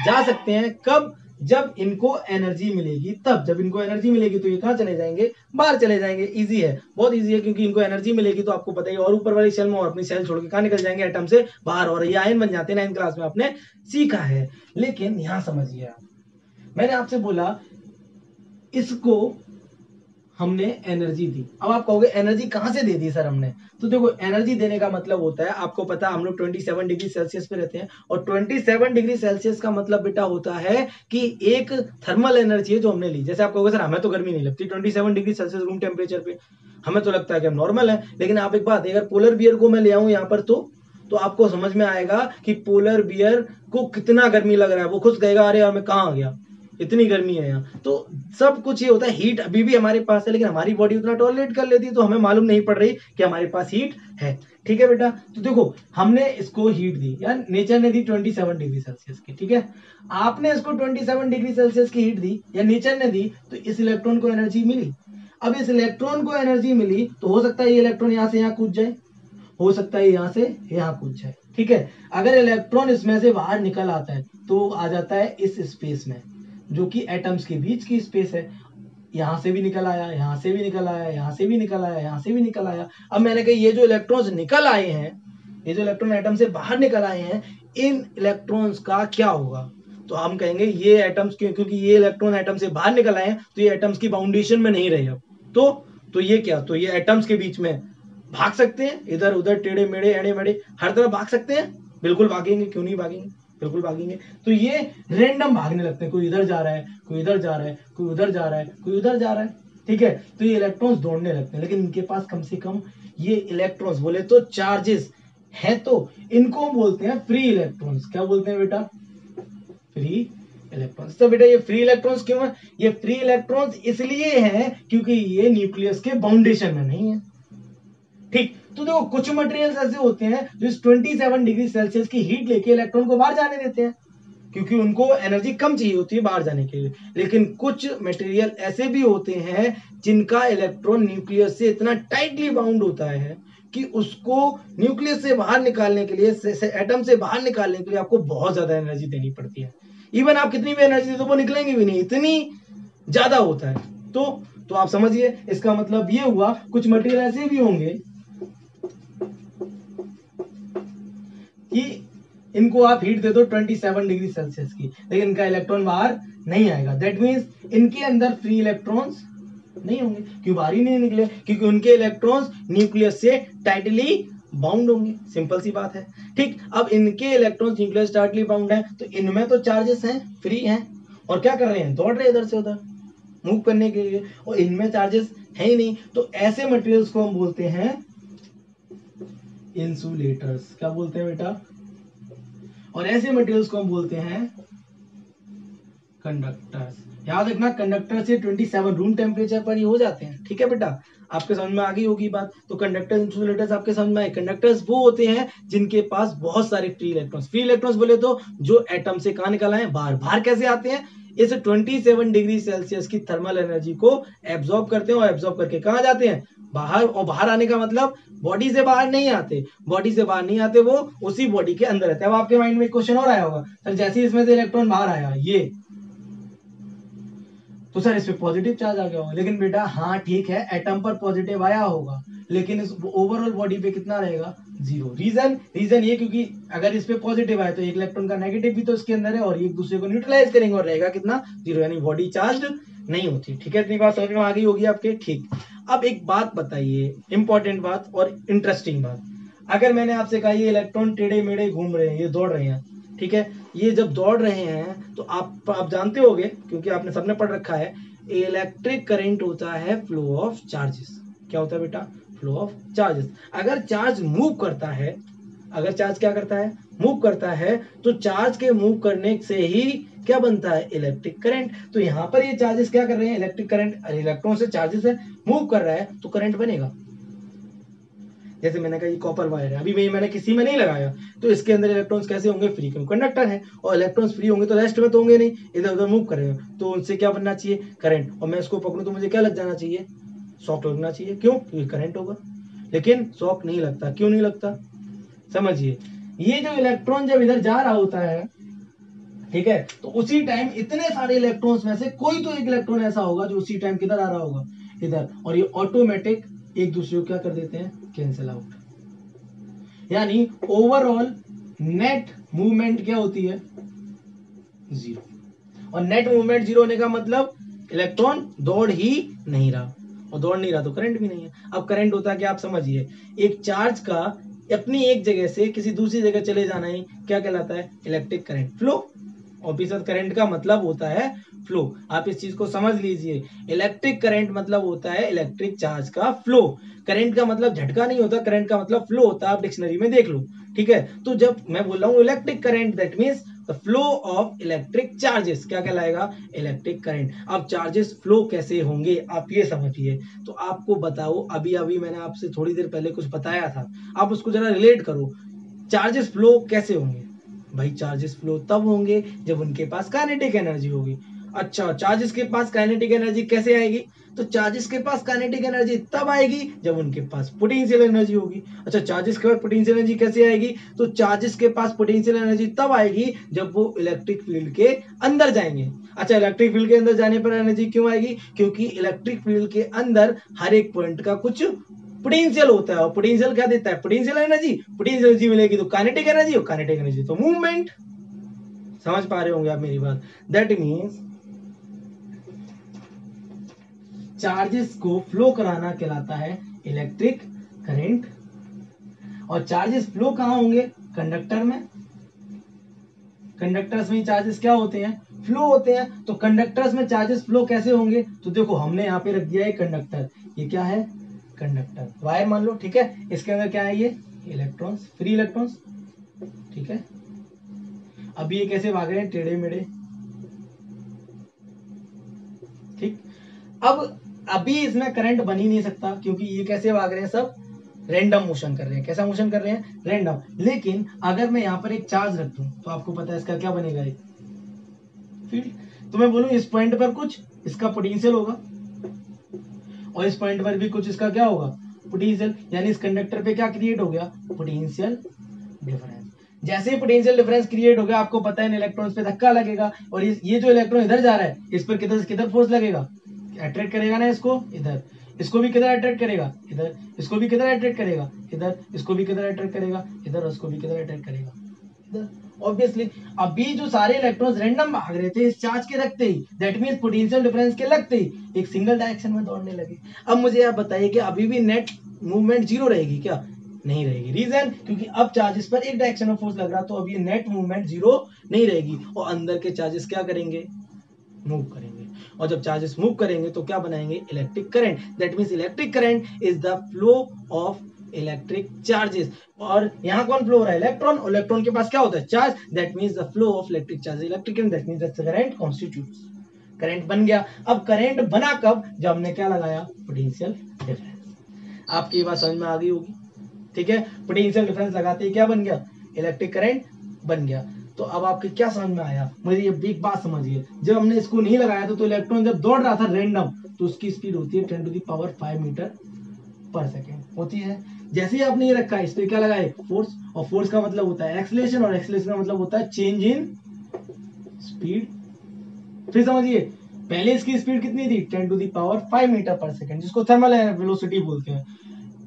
[SPEAKER 1] जा सकते हैं। कब, जब इनको एनर्जी मिलेगी तब। जब इनको एनर्जी मिलेगी तो ये कहां चले जाएंगे, बाहर चले जाएंगे। इजी है, बहुत इजी है, क्योंकि इनको एनर्जी मिलेगी तो आपको पता ही, और ऊपर वाली सेल में और अपनी सेल छोड़ के कहां निकल जाएंगे, एटम से बाहर, और ये आयन बन जाते हैं। 9th क्लास में आपने सीखा है। लेकिन यहां समझिए आप, मैंने आपसे बोला इसको हमने एनर्जी दी। अब आप कहोगे एनर्जी कहां से दे दी सर हमने, तो देखो एनर्जी देने का मतलब होता है, आपको पता है हम लोग 27 डिग्री सेल्सियस पे रहते हैं, और 27 डिग्री सेल्सियस का मतलब बेटा होता है कि एक थर्मल एनर्जी है जो हमने ली। जैसे आप कहोगे सर हमें तो गर्मी नहीं लगती 27 डिग्री सेल्सियस रूम टेम्परेचर पे, हमें तो लगता है कि हम नॉर्मल है। लेकिन आप एक बात, अगर पोलर बियर को मैं ले आऊं यहाँ पर तो आपको समझ में आएगा कि पोलर बियर को कितना गर्मी लग रहा है। वो खुद कहेगा अरे यार मैं कहाँ आ गया, इतनी गर्मी है यहाँ। तो सब कुछ ये होता है, हीट अभी भी हमारे पास है, लेकिन हमारी बॉडी उतना टॉलरेट कर लेती है, तो हमें मालूम नहीं पड़ रही कि हमारे पास हीट है, ठीक है बेटा। तो देखो हमने इसको हीट दी, या नेचर ने दी 27 डिग्री सेल्सियस की, ठीक है। आपने इसको 27 डिग्री सेल्सियस की हीट दी या नेचर ने दी, तो इस इलेक्ट्रॉन को एनर्जी मिली। अब इस इलेक्ट्रॉन को एनर्जी मिली तो हो सकता है ये इलेक्ट्रॉन यहाँ से यहाँ कूद जाए, हो सकता है यहां से यहाँ कूद जाए, ठीक है। अगर इलेक्ट्रॉन इसमें से बाहर निकल आता है तो आ जाता है इस स्पेस में, जो कि एटम्स के बीच की स्पेस है। यहां से भी निकल आया, यहां से भी निकल आया, यहां से भी निकल आया, यहां से भी निकल आया। अब मैंने कहा ये जो इलेक्ट्रॉन्स निकल आए हैं, ये जो इलेक्ट्रॉन एटम से बाहर निकल आए हैं, इन इलेक्ट्रॉन्स का क्या होगा, तो हम कहेंगे ये एटम्स, क्योंकि ये इलेक्ट्रॉन एटम से बाहर निकल आए हैं तो ये एटम्स की बाउंडेशन में नहीं रहे। अब तो ये क्या, तो ये एटम्स के बीच में भाग सकते हैं, इधर उधर टेढ़े मेढ़े एड़े मेढ़े हर तरफ भाग सकते हैं, बिल्कुल भागेंगे, क्यों नहीं भागेंगे, बिल्कुल भागेंगे। तो ये रैंडम भागने लगते हैं, कोई इधर जा रहा है, कोई इधर जा रहा है, कोई उधर जा रहा है, कोई उधर जा रहा है, ठीक है। तो ये इलेक्ट्रॉन्स दौड़ने लगते हैं, लेकिन इनके पास कम से कम ये इलेक्ट्रॉन्स बोले तो चार्जेस है, तो इनको बोलते हैं फ्री इलेक्ट्रॉन्स। क्या बोलते हैं बेटा, फ्री इलेक्ट्रॉन्स। तो बेटा ये फ्री इलेक्ट्रॉन्स क्यों है, ये फ्री इलेक्ट्रॉन्स इसलिए है क्योंकि ये न्यूक्लियस के बाउंडेशन में नहीं है, ठीक। तो देखो कुछ मटेरियल्स ऐसे होते हैं जो इस 27 डिग्री सेल्सियस की हीट लेके इलेक्ट्रॉन को बाहर जाने देते हैं, क्योंकि उनको एनर्जी कम चाहिए होती है बाहर जाने के लिए। लेकिन कुछ मटेरियल ऐसे भी होते हैं जिनका इलेक्ट्रॉन न्यूक्लियस से इतना टाइटली बाउंड होता है कि उसको न्यूक्लियस से बाहर निकालने के लिए, एटम से बाहर निकालने के लिए आपको बहुत ज्यादा एनर्जी देनी पड़ती है। इवन आप कितनी भी एनर्जी दे दो वो निकलेंगे भी नहीं, इतनी ज्यादा होता है। तो आप समझिए, इसका मतलब ये हुआ कुछ मटेरियल ऐसे भी होंगे कि इनको आप हीट दे दो 27 डिग्री सेल्सियस की, लेकिन इनका इलेक्ट्रॉन बाहर नहीं आएगा। दैट मीन्स इनके अंदर फ्री इलेक्ट्रॉन्स नहीं होंगे। क्यों बाहर ही नहीं निकले? क्योंकि उनके इलेक्ट्रॉन्स न्यूक्लियस से टाइटली बाउंड होंगे। सिंपल सी बात है। ठीक, अब इनके इलेक्ट्रॉन्स न्यूक्लियस टाइटली बाउंड है, तो इनमें तो चार्जेस हैं, फ्री हैं, और क्या कर रहे हैं? दौड़ रहे इधर से उधर मूव करने के लिए, और इनमें चार्जेस है ही नहीं। तो ऐसे मटेरियल्स को हम बोलते हैं इंसुलेटर्स। क्या बोलते हैं बेटा? और ऐसे मटेरियल्स को हम बोलते हैं कंडक्टर्स। याद रखना, कंडक्टर से 27 रूम टेम्परेचर पर ही हो जाते हैं। ठीक है बेटा, आपके समझ में आ गई होगी बात। तो कंडक्टर इंसुलेटर्स आपके समझ में आए। कंडक्टर्स वो होते हैं जिनके पास बहुत सारे फ्री इलेक्ट्रॉन्स। फ्री इलेक्ट्रॉन्स बोले तो जो एटम से कहां निकल आए? बाहर। बाहर कैसे आते हैं? इस 27 डिग्री सेल्सियस की थर्मल एनर्जी को एब्जॉर्ब करते हैं, और एब्जॉर्ब करके कहां जाते हैं? बाहर। और बाहर आने का मतलब बॉडी से बाहर नहीं आते, बॉडी से बाहर नहीं आते, वो उसी बॉडी के अंदर रहते हैं। अब आपके माइंड में एक क्वेश्चन और आया होगा, सर जैसे ही इसमें से इलेक्ट्रॉन बाहर आया ये, तो सर इस पे पॉजिटिव चार्ज आ गया होगा। लेकिन बेटा हाँ ठीक है, एटम पर पॉजिटिव आया होगा, लेकिन इस ओवरऑल बॉडी पे कितना रहेगा? जीरो। रीजन ये, क्योंकि अगर इस पे पॉजिटिव आए तो एक इलेक्ट्रॉन का नेगेटिव भी तो इसके अंदर है, और एक दूसरे को न्यूट्रलाइज करेंगे, और रहेगा कितना? जीरो, यानी बॉडी चार्ज नहीं होती। ठीक है, इतनी बात समझ में आ गई होगी आपके। ठीक, अब एक बात बताइए, इंपॉर्टेंट बात और इंटरेस्टिंग बात। अगर मैंने आपसे कहा ये इलेक्ट्रॉन टेढ़े मेढ़े घूम रहे हैं, ये दौड़ रहे हैं, ठीक है, ये जब दौड़ रहे हैं तो आप जानते होंगे, क्योंकि आपने सबने पढ़ रखा है, इलेक्ट्रिक करंट होता है फ्लो ऑफ चार्जेस। क्या होता है बेटा? Flow of charges. अगर चार्ज मूव करता है, अगर चार्ज क्या करता है? मूव करता है, तो चार्ज के मूव करने से ही क्या बनता है? Electric current. तो यहां पर ये चार्जेस क्या कर रहे हैं? इलेक्ट्रिक करंट, इलेक्ट्रॉन से चार्जेस है, मूव कर रहा है, तो करंट बनेगा। जैसे मैंने कहा ये कॉपर वायर है, अभी मैंने किसी में नहीं लगाया, तो इसके अंदर इलेक्ट्रॉन्स कैसे होंगे? फ्री, क्योंकि कंडक्टर है, और इलेक्ट्रॉन्स फ्री होंगे तो रेस्ट में तो होंगे नहीं, इधर उधर मूव कर रहे हो, तो उनसे क्या बनना चाहिए? करंट। और मैं इसको पकड़ूं तो मुझे क्या लग जाना चाहिए? शॉक लगना चाहिए। क्यों? क्योंकि करंट होगा। लेकिन शॉक नहीं लगता। क्यों नहीं लगता? समझिए, ये जो इलेक्ट्रॉन जब इधर जा रहा होता है, ठीक है, तो उसी टाइम इतने सारे इलेक्ट्रॉन्स में से कोई तो एक इलेक्ट्रॉन ऐसा होगा जो उसी टाइम किधर आ रहा होगा? इधर। और ये ऑटोमेटिक एक दूसरे को क्या कर देते हैं? Cancel out. यानी ओवरऑल नेट मूवमेंट क्या होती है? जीरो। और नेट मूवमेंट जीरो होने का मतलब इलेक्ट्रॉन दौड़ ही नहीं रहा, और दौड़ नहीं रहा तो करंट भी नहीं है। अब करंट होता है क्या? आप समझिए, एक चार्ज का अपनी एक जगह से किसी दूसरी जगह चले जाना ही क्या कहलाता है? Electric current flow. Obvious current का मतलब होता है फ्लो। आप इस चीज को समझ लीजिए, इलेक्ट्रिक करंट मतलब होता है इलेक्ट्रिक चार्ज का फ्लो। करंट का मतलब झटका नहीं होता, करंट का मतलब फ्लो होता है। आप डिक्शनरी में देख लो। ठीक है, तो जब मैं बोल रहा हूं electric current, that means the flow of electric charges, क्या कहलाएगा? Electric current. अब चार्जेस फ्लो कैसे होंगे आप ये समझिए। तो आपको बताओ, अभी अभी मैंने आपसे थोड़ी देर पहले कुछ बताया था, आप उसको जरा रिलेट करो। चार्जेस फ्लो कैसे होंगे? भाई चार्जेस फ्लो तब होंगे जब उनके पास काइनेटिक एनर्जी होगी। अच्छा, चार्जेस के पास काइनेटिक एनर्जी कैसे आएगी? तो चार्जेस के पास काइनेटिक एनर्जी तब आएगी जब उनके पास पोटेंशियल एनर्जी होगी। अच्छा, चार्जेस के पास पोटेंशियल एनर्जी कैसे आएगी? तो चार्जेस के पास पोटेंशियल एनर्जी तब आएगी जब वो इलेक्ट्रिक फील्ड के अंदर जाएंगे। अच्छा, इलेक्ट्रिक फील्ड के अंदर जाने पर एनर्जी क्यों आएगी? क्योंकि इलेक्ट्रिक फील्ड के अंदर हर एक पॉइंट का कुछ पोटेंशियल होता है, और पोटेंशियल क्या देता है? Potential energy. पोटेंशियल एनर्जी मिलेगी तो काइनेटिक एनर्जी, और काइनेटिक एनर्जी तो मूवमेंट। समझ पा रहे होंगे आप मेरी बात। दैट मीन्स चार्जेस को फ्लो कराना कहलाता है इलेक्ट्रिक करंट। और चार्जेस फ्लो कहां होंगे? कंडक्टर में। कंडक्टर्स में चार्जेस क्या होते हैं? फ्लो होते हैं। तो कंडक्टर्स में चार्जेस फ्लो कैसे होंगे? तो देखो, हमने यहाँ पे रख दिया है कंडक्टर। ये क्या है? कंडक्टर वायर मान लो। ठीक है, इसके अंदर क्या है? ये इलेक्ट्रॉन्स, फ्री इलेक्ट्रॉन्स। ठीक है, अभी ये कैसे भाग रहे हैं? टेढ़े मेढ़े। ठीक, अब अभी इसमें करंट बन ही नहीं सकता, क्योंकि ये कैसे भाग रहे हैं? सब रैंडम मोशन कर रहे हैं। कैसा मोशन कर रहे हैं? रैंडम। लेकिन अगर मैं यहाँ पर एक चार्ज रख दूं, तो आपको पता है इसका क्या बनेगा? एक फील्ड। तो मैं बोलूं इस पॉइंट पर कुछ इसका पोटेंशियल होगा, और इस पॉइंट पर भी कुछ इसका क्या होगा? पोटेंशियल। यानी इस कंडक्टर पे क्या क्रिएट हो गया? Potential difference. जैसे ही पोटेंशियल डिफरेंस क्रिएट हो गया, आपको पता है इन इलेक्ट्रॉन्स पे धक्का लगेगा, और ये जो इलेक्ट्रॉन इधर जा रहा है, इस पर किधर किधर फोर्स लगेगा? अट्रैक्ट करेगा ना इसको, इधर। इसको भी किधर अट्रैक्ट करेगा? इधर। इसको भी किधर अट्रैक्ट करेगा? इधर। इसको भी किधर अट्रैक्ट करेगा? इधर। और इसको भी किधर अट्रैक्ट करेगा? ऑब्वियसली अभी जो सारे इलेक्ट्रॉन्स रैंडम भाग रहे थे इस चार्ज के रखते ही, दैट मींस पोटेंशियल डिफरेंस के लगते ही एक सिंगल डायरेक्शन में दौड़ने लगे। अब मुझे आप बताइए कि अभी भी नेट मूवमेंट जीरो रहेगी क्या? नहीं रहेगी। रीजन, क्योंकि अब चार्जेस पर एक डायरेक्शन में फोर्स लग रहा, तो अब ये नेट मूवमेंट जीरो नहीं रहेगी और अंदर के चार्जेस क्या करेंगे? मूव करेंगे। और जब चार्जेस मूव करेंगे तो क्या बनाएंगे? Electric current. That means electric current is the flow of electric charges. और यहाँ कौन फ्लो हो रहा है? इलेक्ट्रॉन। और इलेक्ट्रॉन के पास क्या होता है? Charge. That means the flow of electric charge electric current. That means the current constitutes. Current बन गया। अब करंट बना कब? जब हमने क्या लगाया? Potential difference. आपकी बात समझ में आ गई होगी, ठीक है। पोटेंशियल डिफरेंस लगाते ही क्या बन गया? इलेक्ट्रिक करंट बन गया। तो अब आपके क्या समझ में आया? मुझे ये एक बात समझिए, जब हमने इसको नहीं लगाया था तो इलेक्ट्रॉन जब दौड़ रहा था रैंडम, तो उसकी स्पीड होती है 10⁵ मीटर पर सेकेंड होती है। जैसे ही आपने ये रखा है, इस पे क्या लगाए? फोर्स। और फोर्स का मतलब होता है एक्सीलरेशन, और एक्सीलरेशन का मतलब होता है चेंज इन स्पीड। फिर समझिए, पहले इसकी स्पीड कितनी थी? 10⁵ मीटर पर सेकेंड, जिसको थर्मल वेलोसिटी बोलते हैं।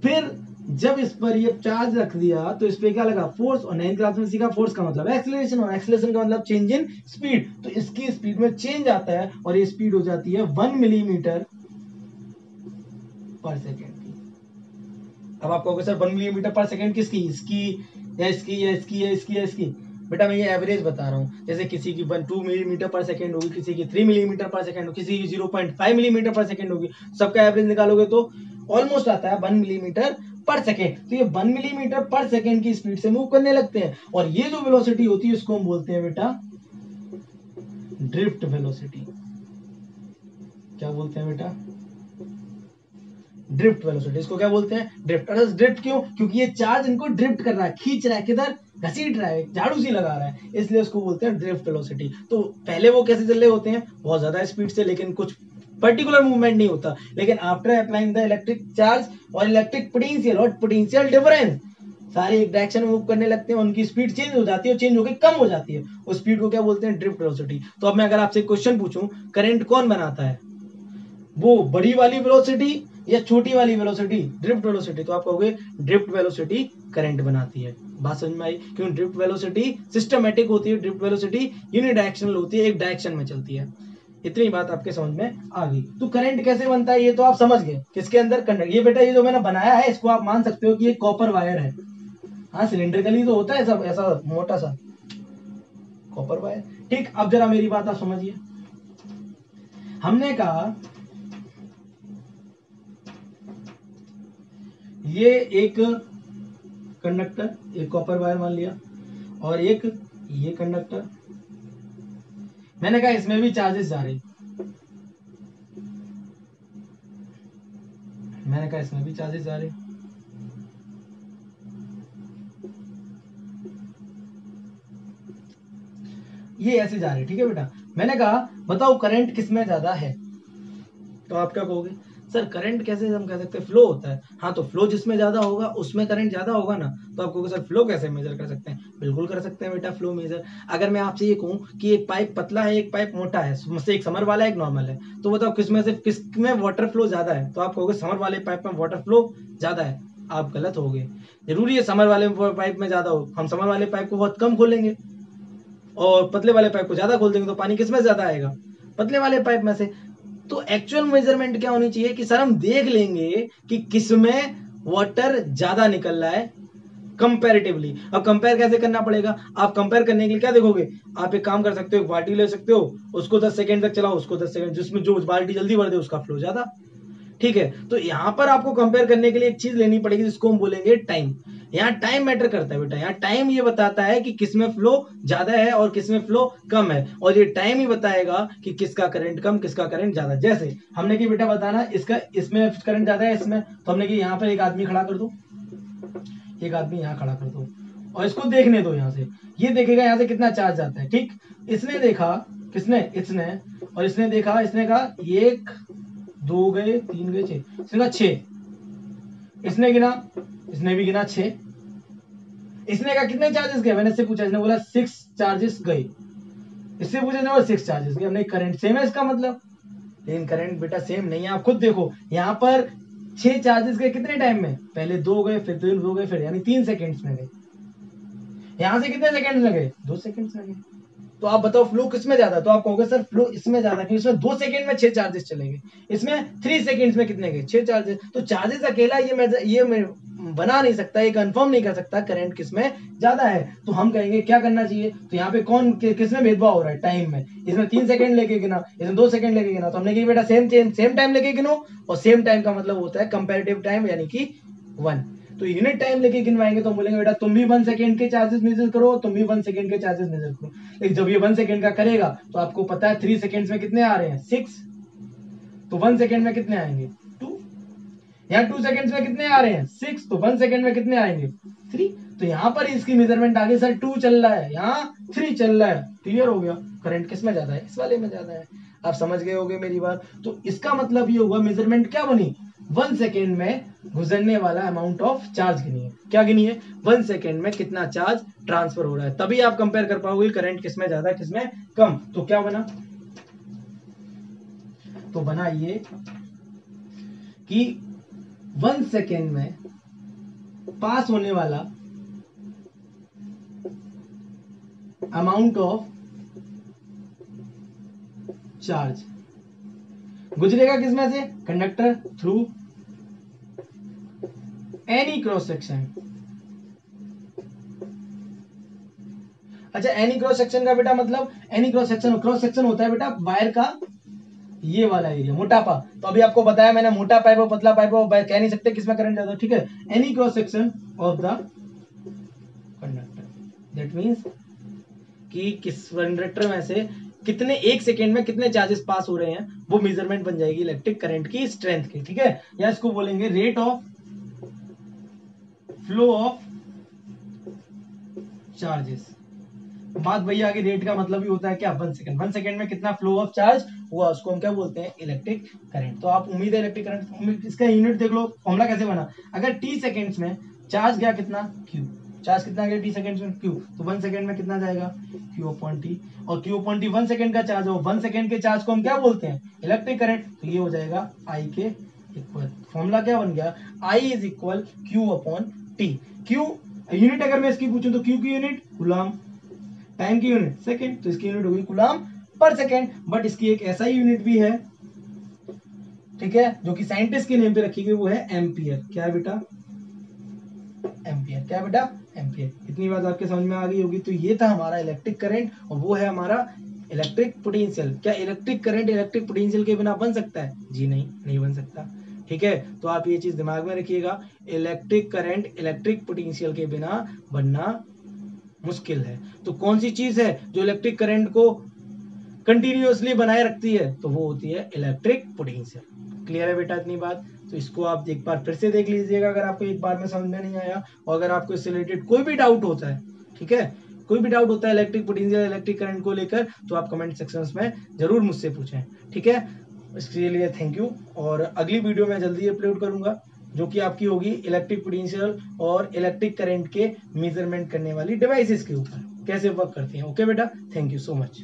[SPEAKER 1] फिर जब इस पर ये चार्ज रख दिया तो इस पे क्या लगा? फोर्स। और 9th क्लास में सीखा फोर्स का मतलब एक्सीलरेशन, और एक्सीलरेशन का मतलब चेंज इन स्पीड। तो इसकी स्पीड में चेंज आता है और ये स्पीड हो जाती है 1 मिलीमीटर पर सेकेंड की। अब आप कहोगे सर 1 मिलीमीटर पर सेकेंड किसकी? इसकी या इसकी या इसकी या इसकी या इसकी? बेटा मैं ये एवरेज बता रहा हूँ। जैसे किसी की 2 मिलीमीटर पर सेकेंड होगी, किसी की 3 मिलीमीटर पर सेकेंड होगी, किसी की 0.5 मिलीमीटर पर सेकेंड होगी। सबका एवरेज निकालोगे तो ऑलमोस्ट आता है 1 मिलीमीटर पर सेकेंड। तो ये 1 मिलीमीटर पर सेकेंड की स्पीड से मूव करने लगते हैं। और ये जो वेलोसिटी होती है इसको हम बोलते हैं बेटा ड्रिफ्ट वेलोसिटी। क्या बोलते हैं बेटा? Drift velocity. इसको क्या बोलते हैं? ड्रिफ्ट। और ड्रिफ्ट क्यों? क्योंकि ये चार्ज इनको ड्रिफ्ट कर रहा है, खींच रहा है, किधर? घसीट रहा है, झाड़ू सी लगा रहा है, इसलिए उसको बोलते हैं ड्रिफ्ट वेलोसिटी। तो पहले वो कैसे चल रहे होते हैं? बहुत ज्यादा स्पीड से, लेकिन कुछ पर्टिकुलर मूवमेंट नहीं होता। लेकिन after applying the electric charge और इलेक्ट्रिक पोटेंशियल और पोटेंशियल डिफरेंस, सारे एक डायरेक्शन में मूव करने लगते हैं, उनकी स्पीड चेंज हो जाती है, और चेंज होकर कम हो जाती है। उस स्पीड को क्या बोलते हैं? Drift velocity. तो अब मैं अगर आपसे क्वेश्चन पूछूं, करंट कौन बनाता है? वो बड़ी वाली वेलोसिटी या छोटी वाली वेलोसिटी? Drift velocity. तो आप कहोगे ड्रिफ्ट वेलोसिटी करंट बनाती है। बात समझ में आई? क्यों? ड्रिफ्ट वेलोसिटी सिस्टमैटिक होती है, ड्रिफ्ट वेलोसिटी यूनिडायरेक्शनल होती है, एक डायरेक्शन में चलती है। इतनी बात आपके समझ में आ गई। तो करंट कैसे बनता है ये तो आप समझ गए। किसके अंदर? कंडक्टर। ये बेटा ये जो मैंने बनाया है इसको आप मान सकते हो कि ये कॉपर वायर है। हाँ, सिलिंड्रिकली तो होता है सब ऐसा मोटा सा कॉपर वायर। ठीक, अब जरा मेरी बात आप समझिए। हमने कहा ये एक कंडक्टर, एक कॉपर वायर मान लिया, और एक ये कंडक्टर। मैंने कहा इसमें भी चार्जेस जा रहे, मैंने कहा इसमें भी चार्जेस जा रहे। ये ऐसे जा रहे, ठीक है बेटा। मैंने कहा बताओ करंट किसमें ज्यादा है? तो आप क्या कहोगे? सर करंट कैसे हम कह सकते हैं? फ्लो होता है। हाँ, तो फ्लो जिसमें ज्यादा होगा उसमें करंट ज्यादा होगा ना। तो आप कहोगे सर फ्लो कैसे मेजर कर सकते हैं? बिल्कुल कर सकते हैं बेटा फ्लो मेजर। अगर मैं आपसे ये कहूं कि एक पाइप पतला है, एक पाइप मोटा है, मुझसे एक समर वाला है, एक नॉर्मल है, तो बताओ किसमें से किसमें वाटर फ्लो ज्यादा है? तो आप कहोगे समर वाले पाइप में वाटर फ्लो ज्यादा है। आप गलत हो गए। जरूरी है समर वाले पाइप में ज्यादा हो? हम समर वाले पाइप को बहुत कम खोलेंगे और पतले वाले पाइप को ज्यादा खोल देंगे, तो पानी किसमें ज्यादा आएगा? पतले वाले पाइप में से। तो एक्चुअल मेजरमेंट क्या होनी चाहिए कि सर हम देख लेंगे कि किसमें वाटर ज्यादा निकल रहा है कंपैरेटिवली। अब कंपेयर कैसे करना पड़ेगा? आप कंपेयर करने के लिए क्या देखोगे? आप एक काम कर सकते हो, एक बाल्टी ले सकते हो, उसको 10 सेकंड तक चलाओ, उसको 10 सेकंड, जिसमें जो बाल्टी जल्दी भर दे उसका फ्लो ज्यादा। ठीक है, तो यहां पर आपको कंपेयर करने के लिए एक चीज लेनी पड़ेगी जिसको हम बोलेंगे टाइम। यहाँ टाइम मैटर करता है बेटा। यहाँ टाइम ये बताता है कि किसमें फ्लो ज्यादा है और किसमें फ्लो कम है, और ये टाइम ही बताएगा कि किसका करंट कम, किसका करंट ज्यादा। जैसे हमने कि बेटा बताना इसका, इसमें करंट ज्यादा है, इसमें, तो हमने कि यहाँ पर एक आदमी खड़ा कर दो, एक आदमी यहाँ खड़ा कर दो, और इसको देखने दो। यहाँ से ये देखेगा यहाँ से कितना चार्ज जाता है। ठीक, इसने देखा, किसने? इसने। और इसने देखा, इसने कहा 1 2 गए, 3 गए, 6, इसने कहा 6। इसने गिना, इसने भी गिना 6। इसने कहा कितने चार्जेस गए? मैंने इससे पूछा, इसने बोला 6 चार्जेस गए। इससे पूछा, इसने बोला 6 चार्जेस गए। हमने करंट सेम है इसका मतलब, लेकिन करंट बेटा सेम नहीं है। आप खुद देखो यहाँ पर 6 चार्जेस गए कितने टाइम में? पहले 2 गए, फिर 2 गए, फिर यानी 3 सेकेंड्स में गए। यहाँ से कितने सेकंड लगे, 2 सेकंड लगे। तो आप बताओ फ्लो किसमें ज्यादा है, तो आप कहोगे सर फ्लो इसमें ज्यादा, क्योंकि इसमें 2 सेकंड में 6 चार्जेस चलेंगे, इसमें 3 सेकंड्स में कितने गए, 6 चार्जेस। तो चार्जेस अकेला ये मैं बना नहीं सकता, ये कंफर्म नहीं कर सकता करंट किसमें ज्यादा है। तो हम कहेंगे क्या करना चाहिए, तो यहाँ पे कौन किसमें भेदभाव हो रहा है, टाइम में। इसमें 3 सेकंड लेके गिना, इसमें 2 सेकंड लेके गिना, तो हमने कहा बेटा सेम टाइम लेके गिनो, और सेम टाइम का मतलब होता है कंपेरेटिव टाइम, यानी कि 1। तो यूनिट टाइम लेके गिनवाएंगे तो हम बोलेंगे बेटा तुम भी 1 सेकंड के चार्जेस मेजर करो, तुम भी 1 सेकंड के चार्जेस मेजर करो। लेकिन जब ये 1 सेकंड का करेगा तो आपको पता है 3 सेकंड्स में कितने आ रहे हैं, 6। तो 1 सेकंड में कितने आएंगे, 2। यहाँ 2 सेकंड्स में कितने आ रहे हैं, 6। तो 1 सेकंड में कितने आएंगे, 3। तो यहाँ पर इसकी मेजरमेंट आगे सर 2 चल रहा है, यहाँ 3 चल रहा है। क्लियर हो गया, करंट किस में ज्यादा है, इस वाले में ज्यादा है। आप समझ गए होगे मेरी बात। तो इसका मतलब ये होगा मेजरमेंट क्या बनी, 1 सेकेंड में गुजरने वाला अमाउंट ऑफ चार्ज गिनी है। क्या गिनी है, 1 सेकेंड में कितना चार्ज ट्रांसफर हो रहा है, तभी आप कंपेयर कर पाओगे करंट किसमें ज्यादा किसमें कम। तो क्या बना, तो बना ये कि 1 सेकेंड में पास होने वाला अमाउंट ऑफ चार्ज गुजरेगा किसमें से, conductor through any cross section. अच्छा, एनी क्रॉस सेक्शन का बेटा मतलब, एनी क्रॉस सेक्शन होता है बेटा वायर का ये वाला एरिया, मोटा पा। तो अभी आपको बताया मैंने, मोटा पाइप और पतला पाइप और कह नहीं सकते किसमें करंट ज्यादा, ठीक है। Any cross section of the conductor, that means कि किस कंडक्टर में से कितने 1 सेकेंड में कितने चार्जेस पास हो रहे हैं, वो मेजरमेंट बन जाएगी इलेक्ट्रिक करंट की स्ट्रेंथ की, ठीक है। या इसको बोलेंगे rate of flow of charges. बात भैया आगे, रेट का मतलब ही होता है क्या, 1 सेकेंड में कितना फ्लो ऑफ चार्ज हुआ, उसको हम क्या बोलते हैं, इलेक्ट्रिक करंट। तो आप उम्मीद है इलेक्ट्रिक करंट, इसका यूनिट देख लो, फॉर्मूला कैसे बना। अगर टी सेकेंड्स में चार्ज गया कितना, क्यू, चार्ज कितना गया टी सेकेंड्स में, क्यू, तो 1 सेकेंड में कितना जाएगा, क्यू अपॉन टी। और क्यू अपॉन टी 1 सेकेंड का चार्ज हो, 1 सेकेंड के चार्ज को हम क्या बोलते हैं, इलेक्ट्रिक करंट। तो ये हो जाएगा आई के इक्वल, फॉर्मूला क्या बन गया, I is equal Q upon T. Q unit अगर मैं इसकी पूछूं तो क्यू की यूनिट कूलम, टाइम की यूनिट सेकंड, तो इसकी यूनिट होगी कूलम पर सेकंड। बट इसकी एक ऐसा यूनिट भी है, ठीक है, जो कि साइंटिस्ट के नेम पे रखी गई, वो है एम्पियर। क्या है बेटा, एम्पियर। क्या है बेटा, एम्पियर। इतनी बात आपके समझ में आ गई होगी। तो ये था हमारा इलेक्ट्रिक करंट, और वो है हमारा इलेक्ट्रिक पोटेंशियल। क्या इलेक्ट्रिक करंट इलेक्ट्रिक पोटेंशियल के बिना बन सकता है, जी नहीं बन सकता, ठीक है। तो आप ये चीज दिमाग में रखिएगा, इलेक्ट्रिक करंट इलेक्ट्रिक पोटेंशियल के बिना बनना मुश्किल है। तो कौन सी चीज है जो इलेक्ट्रिक करंट को कंटिन्यूअसली बनाए रखती है, तो वो होती है इलेक्ट्रिक पोटेंशियल। क्लियर है बेटा इतनी बात। तो इसको आप एक बार फिर से देख लीजिएगा अगर आपको एक बार में समझ में नहीं आया, और अगर आपको इससे रिलेटेड कोई भी डाउट होता है, ठीक है, कोई भी डाउट होता है इलेक्ट्रिक पोटेंशियल इलेक्ट्रिक करंट को लेकर, तो आप कमेंट सेक्शंस में जरूर मुझसे पूछें, ठीक है। इसके लिए थैंक यू, और अगली वीडियो मैं जल्दी अपलोड करूंगा, जो कि आपकी होगी इलेक्ट्रिक पोटेंशियल और इलेक्ट्रिक करंट के मेजरमेंट करने वाली डिवाइसेस के ऊपर, कैसे वर्क करती हैं। ओके बेटा, थैंक यू सो मच।